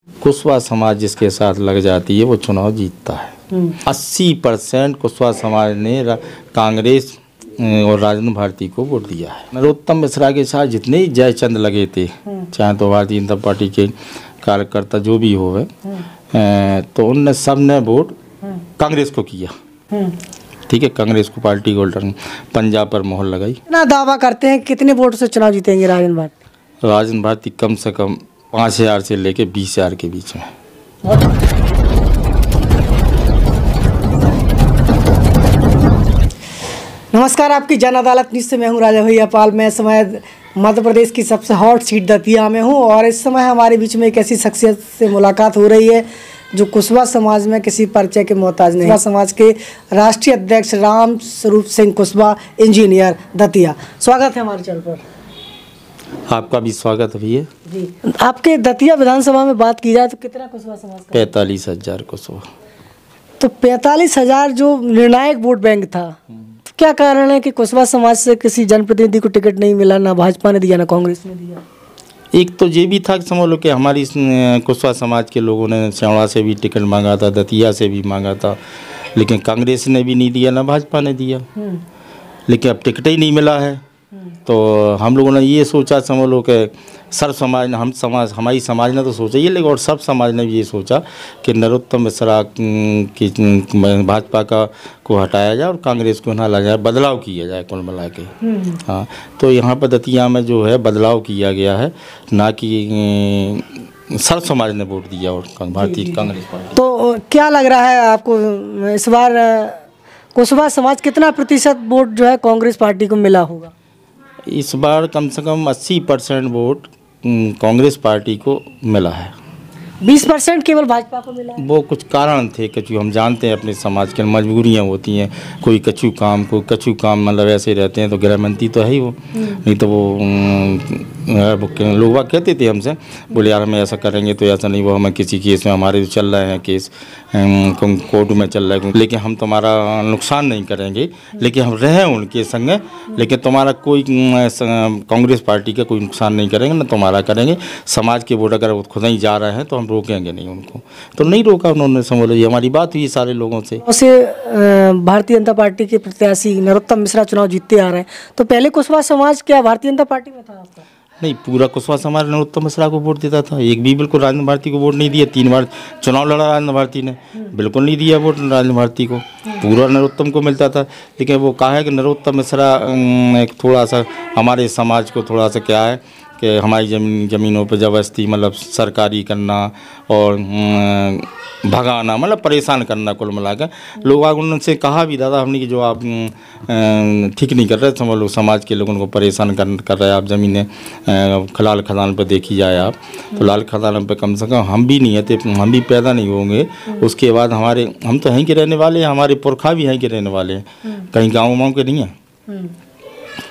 कुशवाहा समाज जिसके साथ लग जाती है वो चुनाव जीतता है। 80% कुशवाहा समाज ने कांग्रेस और राजेंद्र भारती को वोट दिया है। नरोत्तम मिश्रा के साथ जितने ही जयचंद लगे थे, चाहे तो भारतीय जनता पार्टी के कार्यकर्ता जो भी हो तो उनने सब ने वोट कांग्रेस को किया। ठीक है, कांग्रेस को पार्टी होल्डर पंजाब पर मोहर लगाई। कितना दावा करते हैं कितने वोट से चुनाव जीतेंगे राजेंद्र भारती? राजेंद्र भारती कम से कम 5,000 से लेके 20,000 के बीच में। नमस्कार, आपकी जन अदालत न्यूज़ से मैं हूं राजा भैया पाल। मैं समय मध्य प्रदेश की सबसे हॉट सीट दतिया में हूं और इस समय हमारे बीच में एक ऐसी शख्सियत से मुलाकात हो रही है जो कुशवाहा समाज में किसी परिचय के मोहताज नहीं। कुशवाहा समाज के राष्ट्रीय अध्यक्ष राम स्वरूप सिंह कुशवाहा, इंजीनियर, दतिया। स्वागत है हमारे चैनल पर। आपका भी स्वागत है भैया जी। आपके दतिया विधानसभा में बात की जाए तो कितना कुशवाहा समाज का? 45,000 कुशवाहा। तो 45,000 जो निर्णायक वोट बैंक था, तो क्या कारण है कि कुशवाहा समाज से किसी जनप्रतिनिधि को टिकट नहीं मिला? ना भाजपा ने दिया ना कांग्रेस ने दिया। एक तो ये भी था कि समझ लो कि हमारी कुशवाहा समाज के लोगों ने सियाड़ा से भी टिकट मांगा था, दतिया से भी मांगा था, लेकिन कांग्रेस ने भी नहीं दिया ना भाजपा ने दिया। लेकिन अब टिकट ही नहीं मिला है तो हम लोगों ने ये सोचा, समझ लो कि सर्व समाज ने, हमारी समाज ने तो सोचा ये, लेकिन और सब समाज ने भी ये सोचा कि नरोत्तम मिश्रा की भाजपा को हटाया जाए और कांग्रेस को ना लाया जाए, बदलाव किया जाए कुल मिला के। हाँ, तो यहाँ पर दतिया में जो है बदलाव किया गया है, ना कि सर्व समाज ने वोट दिया और भारतीय कांग्रेस पार्टी। तो क्या लग रहा है आपको इस बार कुशवाहा समाज कितना प्रतिशत वोट जो है कांग्रेस पार्टी को मिला होगा? इस बार कम से कम 80% वोट कांग्रेस पार्टी को मिला है। 20% केवल भाजपा को मिला है। वो कुछ कारण थे, कछु हम जानते हैं अपने समाज के मजबूरियां होती हैं, कोई कछु काम मतलब ऐसे रहते हैं तो गृह मंत्री तो है ही वो, नहीं तो वो लोग बात कहते थे हमसे, बोले यार हमें ऐसा करेंगे तो ऐसा नहीं, वो हमें किसी केस में हमारे जो चल रहे हैं केस कोर्ट में चल रहा है, लेकिन हम तुम्हारा नुकसान नहीं करेंगे, लेकिन हम रहें उनके संग, लेकिन तुम्हारा कोई कांग्रेस पार्टी का कोई नुकसान नहीं करेंगे, ना तुम्हारा करेंगे। समाज के वोट अगर खुद ही जा रहे हैं तो हम रोकेंगे नहीं उनको, तो नहीं रोका उन्होंने। समझ लो हमारी बात हुई सारे लोगों से। भारतीय जनता पार्टी के प्रत्याशी नरोत्तम मिश्रा चुनाव जीतते आ रहे हैं, तो पहले कुशवाहा समाज क्या भारतीय जनता पार्टी में था आपका? नहीं, पूरा कुशवाहा समाज नरोत्तम मिश्रा को वोट देता था। एक भी बिल्कुल राजेंद्र भारती को वोट नहीं दिया। 3 बार चुनाव लड़ा राजेंद्र भारती ने, बिल्कुल नहीं दिया वोट राजेंद्र भारती को, पूरा नरोत्तम को मिलता था। लेकिन वो कहा है कि नरोत्तम मिश्रा एक थोड़ा सा हमारे समाज को थोड़ा सा क्या है कि हमारी ज़मीनों पर ज़बरदस्ती मतलब सरकारी करना और भगाना, मतलब परेशान करना कुल मिलाकर। लोग उनसे कहा भी दादा हमने कि जो आप ठीक नहीं कर रहे, समझ लो समाज के लोगों को परेशान कर रहे हैं आप। ज़मीनें लाल खदान पर देखी जाए आप तो लाल खदान पर कम से कम हम भी नहीं है, हम भी पैदा नहीं होंगे उसके बाद हम तो यहीं के रहने वाले हैं, हमारे पुरखा भी यहीं के रहने वाले हैं, कहीं गाँव के नहीं हैं।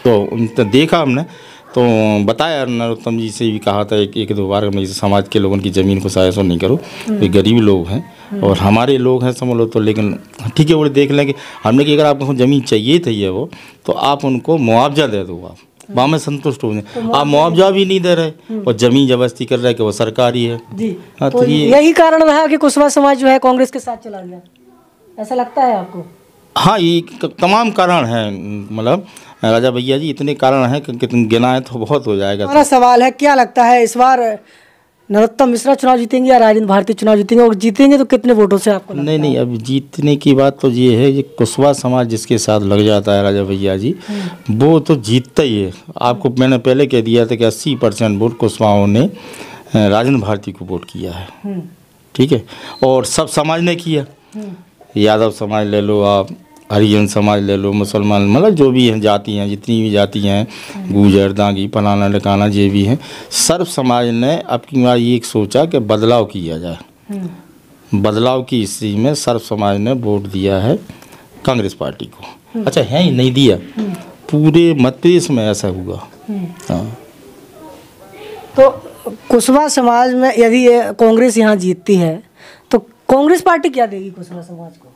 तो देखा हमने, तो बताया नरोत्तम जी से भी कहा था एक 2 बार मैं समाज के लोगों की ज़मीन को शायद नहीं करो, ये गरीब लोग हैं और हमारे लोग हैं समझ लो। तो लेकिन ठीक है, वो देख लें कि हमने कि अगर आपको ज़मीन चाहिए थी है वो, तो आप उनको मुआवजा दे दो, आप वहाँ में संतुष्ट हो जाए। आप मुआवजा भी नहीं दे रहे और ज़मीन ज़बरदस्ती कर रहे हैं कि वो सरकारी है जी। हाँ, तो यही कारण रहा कि कुशवाहा समाज जो है कांग्रेस के साथ चला गया, ऐसा लगता है आपको? हाँ, ये तमाम कारण हैं, मतलब राजा भैया जी इतने कारण हैं कि गिनाए तो बहुत हो जाएगा। हमारा सवाल है, क्या लगता है इस बार नरोत्तम मिश्रा चुनाव जीतेंगे या राजेंद्र भारती चुनाव जीतेंगे, और जीतेंगे तो कितने वोटों से आपको लगता है? नहीं, अब जीतने की बात तो ये है, ये कुशवाहा समाज जिसके साथ लग जाता है राजा भैया जी, वो तो जीतता ही है। आपको मैंने पहले कह दिया था कि 80% वोट कुशवाहाओं ने राजेंद्र भारती को वोट किया है। ठीक है, और सब समाज ने किया, यादव समाज ले लो आप, हरिजन समाज ले लो, मुसलमान, मतलब जो भी हैं जाति हैं, जितनी भी जाति हैं, गुजर दागी फलाना ढकाना जो भी हैं, सर्व समाज ने अपनी बार ये सोचा कि बदलाव किया जाए। बदलाव की स्थिति में सर्व समाज ने वोट दिया है कांग्रेस पार्टी को। अच्छा है ही नहीं दिया, पूरे मध्य प्रदेश में ऐसा हुआ। हाँ, तो कुशवाहा समाज में यदि कांग्रेस यहाँ जीतती है तो कांग्रेस पार्टी क्या देगी कुशवाहा समाज को?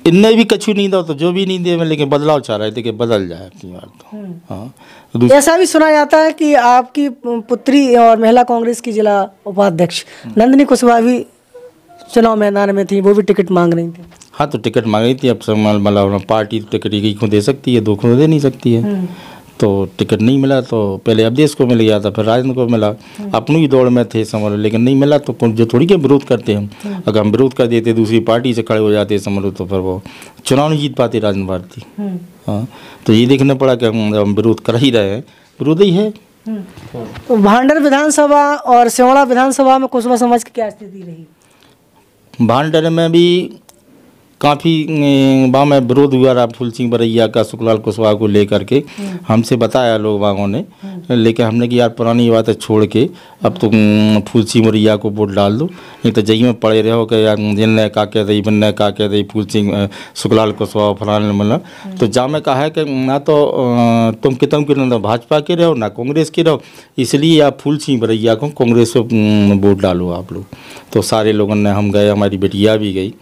इनने भी कछु नहीं दो तो जो भी नहीं दिए, लेकिन बदलाव चाह रहे थे कि बदल जाए अपनी बार तो। हाँ, ऐसा भी सुना जाता है कि आपकी पुत्री और महिला कांग्रेस की जिला उपाध्यक्ष नंदिनी कुशवाहा भी चुनाव मैदान में थी, वो भी टिकट मांग रही थी। हाँ, तो टिकट मांग रही थी। अब मतलब पार्टी टिकट एक को दे सकती है, दो को दे नहीं सकती है। तो टिकट नहीं मिला तो पहले अवधेश को मिल गया था, फिर राजेंद्र को मिला। अपनी ही दौड़ में थे समझ, लेकिन नहीं मिला तो जो थोड़ी के विरोध करते हम, अगर हम विरोध कर देते दूसरी पार्टी से खड़े हो जाते समझ, तो फिर वो चुनाव नहीं जीत पाती राजेंद्र भारती। हाँ, तो ये देखना पड़ा कि हम विरोध कर ही रहे हैं, विरोध ही है। तो भांडर विधानसभा और सिवड़ा विधानसभा में कुशवाहा समाज की क्या स्थिति रही? भांडर में भी काफ़ी वहाँ में विरोध हुआ रहा फूल सिंह बरैया का सुखलाल कुशवाहा को लेकर के। हमसे बताया लोग बागों ने, लेकिन हमने कि यार पुरानी बातें छोड़ के अब तुम फूल सिंह बरैया को वोट डाल दो, नहीं तो जही में पड़े रहो कि यार जिनने का कह दी, बनने का कह दी, फूल सिंह सुखलाल कुशवाहा फलाने मतलब। तो जा में कहा है कि ना तो तुम कितम भाजपा के रहो ना कांग्रेस के रहो, इसलिए आप फूल सिंह बरैया को कांग्रेस को वोट डालो आप लोग। तो सारे लोगों ने, हम गए, हमारी बेटिया भी गई,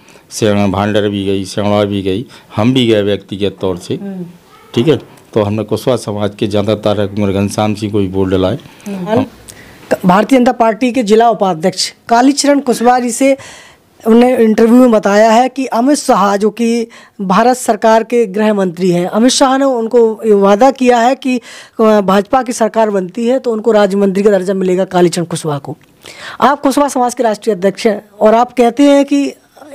भांडर भी गई, सेवड़ा भी गई, हम भी गए व्यक्तिगत तौर से। ठीक है, तो हमने कुशवाहा समाज के ज़्यादातर घनश्याम सिंह को भी वोट डलाए। भारतीय जनता पार्टी के जिला उपाध्यक्ष कालीचरण कुशवाहा जी से उन्होंने इंटरव्यू में बताया है कि अमित शाह जो कि भारत सरकार के गृह मंत्री हैं, अमित शाह ने उनको वादा किया है कि भाजपा की सरकार बनती है तो उनको राज्य मंत्री का दर्जा मिलेगा कालीचरण कुशवाहा को। आप कुशवाहा समाज के राष्ट्रीय अध्यक्ष हैं और आप कहते हैं कि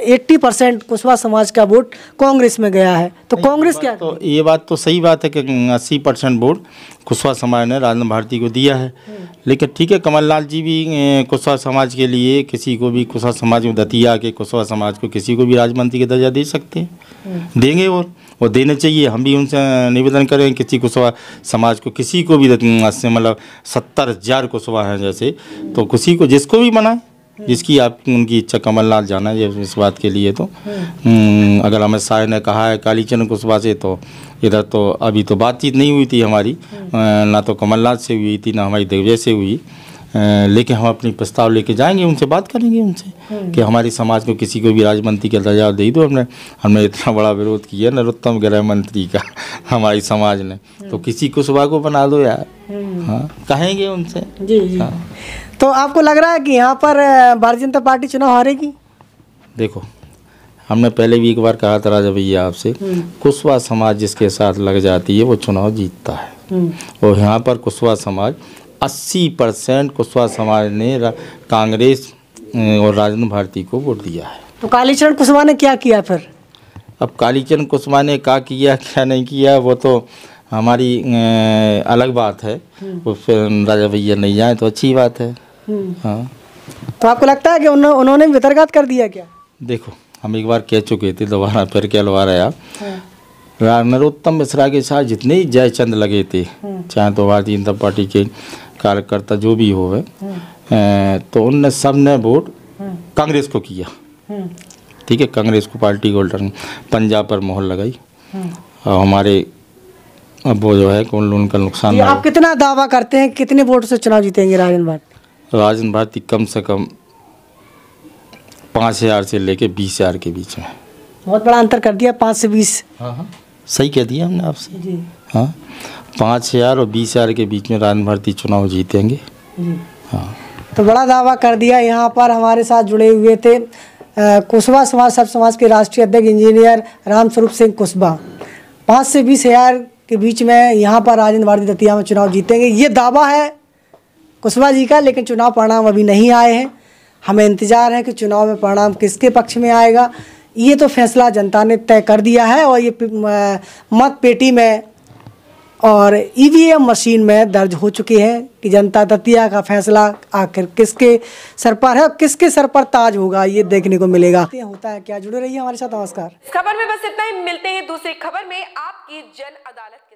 80% कुशवाहा समाज का वोट कांग्रेस में गया है, तो कांग्रेस क्या? तो ये बात तो सही बात है कि 80% वोट कुशवाहा समाज ने राजेंद्र भारती को दिया है। लेकिन ठीक है, कमलनाथ जी भी कुशवाहा समाज के लिए किसी को भी, कुशवाहा समाज में दतिया के कुशवाहा समाज को किसी को भी राज्यमंत्री का दर्जा दे सकते हैं, देंगे और देने चाहिए। हम भी उनसे निवेदन करें किसी कुशवाहा समाज को, किसी को भी मतलब 70,000 कुशवाहा हैं जैसे, तो किसी को जिसको भी बनाए, जिसकी आप उनकी इच्छा। कमलनाथ जाना है इस बात के लिए। तो अगर अमित शाह ने कहा है कालीचरण कुशवाहा से, तो इधर तो अभी तो बातचीत नहीं हुई थी हमारी, ना तो कमलनाथ से हुई थी ना हमारी दिग्विजय से हुई। लेकिन हम अपनी प्रस्ताव लेके जाएंगे, उनसे बात करेंगे उनसे कि हमारी समाज को किसी को भी राज्यमंत्री का दर्जा दे दो। हमने इतना बड़ा विरोध किया नरोत्तम गृह मंत्री का हमारी समाज ने, तो किसी कुशवाहा को बना दो यार। हाँ, कहेंगे उनसे। जी। हाँ। तो आपको लग रहा है कि यहाँ पर भारतीय जनता पार्टी चुनाव हारेगी? देखो, हमने पहले भी एक बार कहा था राजा भैया आपसे, कुशवाहा समाज जिसके साथ लग जाती है वो चुनाव जीतता है। और यहाँ पर कुशवाहा समाज 80% कुशवाहा समाज ने कांग्रेस और राजेंद्र भारती को वोट दिया है। तो कालीचरण कुशवाहा ने क्या किया फिर? अब कालीचरण कुशवाहा ने क्या किया क्या नहीं किया वो तो हमारी अलग बात है। वो फिर राजा भैया नहीं जाए तो अच्छी बात है। हाँ, तो आपको लगता है कि उन्होंने वितर्कात कर दिया क्या? देखो, हम एक बार कह चुके थे, दोबारा फिर क्या लगा रहे आप। नरोत्तम मिश्रा के साथ जितने ही जयचंद लगे थे, चाहे तो भारतीय जनता पार्टी के कार्यकर्ता जो भी हो, तो उनने सब ने वोट कांग्रेस को किया। ठीक है, कांग्रेस को पार्टी को पंजाब पर मोहर लगाई। और हमारे अब वो जो है कौन उनका नुकसान। आप कितना दावा करते हैं कितने वोट से चुनाव जीतेंगे राजेंद्र भारती? राजेंद्र भारती कम से कम 5,000 से लेके 20,000 के बीच में। बहुत बड़ा अंतर कर दिया, 5 से 20। हाँ, सही कह दिया हमने आपसे जी। हाँ, 5,000 और 20,000 के बीच में राजेंद्र भारती चुनाव जीतेंगे। हाँ, तो बड़ा दावा कर दिया। यहाँ पर हमारे साथ जुड़े हुए थे कुशवाहा समाज सब समाज के राष्ट्रीय अध्यक्ष इंजीनियर रामस्वरूप सिंह कुशवाहा। 5 से 20,000 के बीच में यहाँ पर राजेंद्र भारती दतिया में चुनाव जीतेंगे, ये दावा है कुशवाहा जी का। लेकिन चुनाव परिणाम अभी नहीं आए हैं, हमें इंतज़ार है कि चुनाव में परिणाम किसके पक्ष में आएगा। ये तो फैसला जनता ने तय कर दिया है और ये मत पेटी में और ईवीएम मशीन में दर्ज हो चुके हैं कि जनता दतिया का फैसला आखिर किसके सर पर है और किसके सर पर ताज होगा, ये देखने को मिलेगा। होता है क्या, जुड़े रहिए हमारे साथ। नमस्कार। खबर में बस इतना ही, मिलते हैं दूसरी खबर में आपकी जन अदालत।